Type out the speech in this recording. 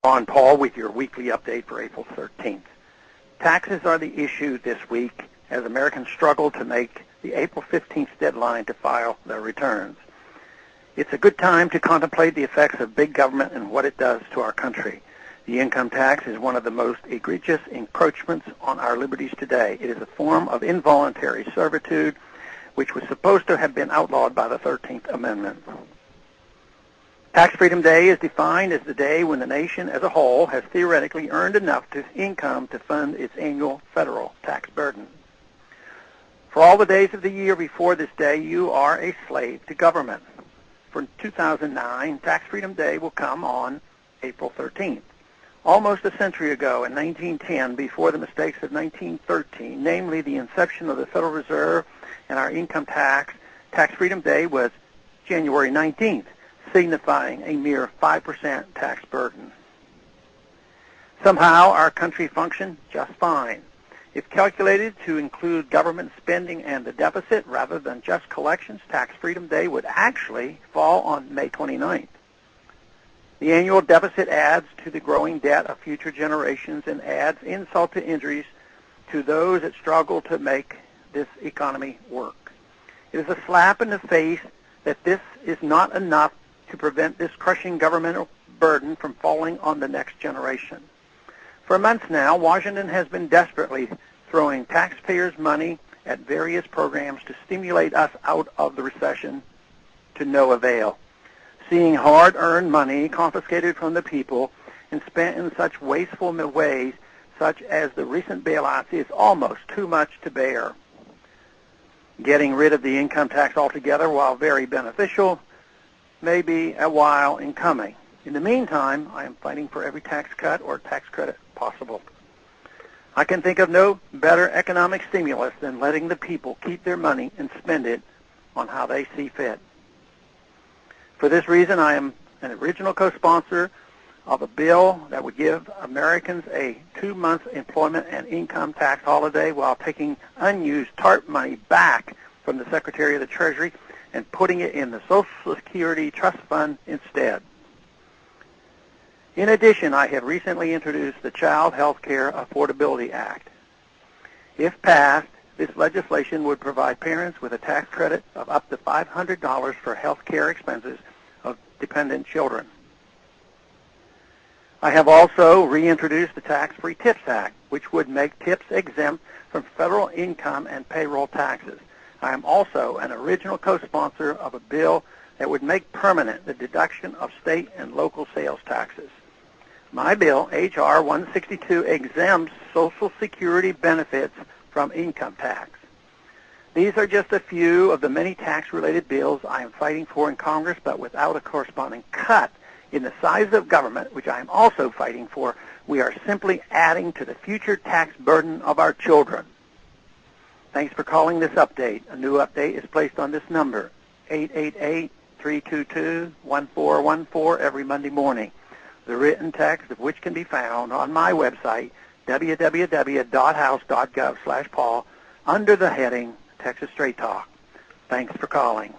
Ron Paul with your weekly update for April 13th. Taxes are the issue this week as Americans struggle to make the April 15th deadline to file their returns. It's a good time to contemplate the effects of big government and what it does to our country. The income tax is one of the most egregious encroachments on our liberties today. It is a form of involuntary servitude, which was supposed to have been outlawed by the 13th Amendment. Tax Freedom Day is defined as the day when the nation as a whole has theoretically earned enough income to fund its annual federal tax burden. For all the days of the year before this day, you are a slave to government. For 2009, Tax Freedom Day will come on April 13th. Almost a century ago, in 1910, before the mistakes of 1913, namely the inception of the Federal Reserve and our income tax, Tax Freedom Day was January 19th, signifying a mere 5% tax burden. Somehow, our country functioned just fine. If calculated to include government spending and the deficit rather than just collections, Tax Freedom Day would actually fall on May 29th. The annual deficit adds to the growing debt of future generations and adds insult to injuries to those that struggle to make this economy work. It is a slap in the face that this is not enough to prevent this crushing governmental burden from falling on the next generation. For months now, Washington has been desperately throwing taxpayers' money at various programs to stimulate us out of the recession to no avail. Seeing hard-earned money confiscated from the people and spent in such wasteful ways, such as the recent bailouts, is almost too much to bear. Getting rid of the income tax altogether, while very beneficial, may be a while in coming. In the meantime, I am fighting for every tax cut or tax credit possible. I can think of no better economic stimulus than letting the people keep their money and spend it on how they see fit. For this reason, I am an original co-sponsor of a bill that would give Americans a 2-month employment and income tax holiday while taking unused TARP money back from the Secretary of the Treasury and putting it in the Social Security Trust Fund instead. In addition, I have recently introduced the Child Health Care Affordability Act. If passed, this legislation would provide parents with a tax credit of up to $500 for health care expenses of dependent children. I have also reintroduced the Tax-Free Tips Act, which would make tips exempt from federal income and payroll taxes. I am also an original co-sponsor of a bill that would make permanent the deduction of state and local sales taxes. My bill, H.R. 162, exempts Social Security benefits from income tax. These are just a few of the many tax-related bills I am fighting for in Congress, but without a corresponding cut in the size of government, which I am also fighting for. We are simply adding to the future tax burden of our children. Thanks for calling this update. A new update is placed on this number, 888-322-1414, every Monday morning. The written text of which can be found on my website, www.house.gov/Paul, under the heading Texas Straight Talk. Thanks for calling.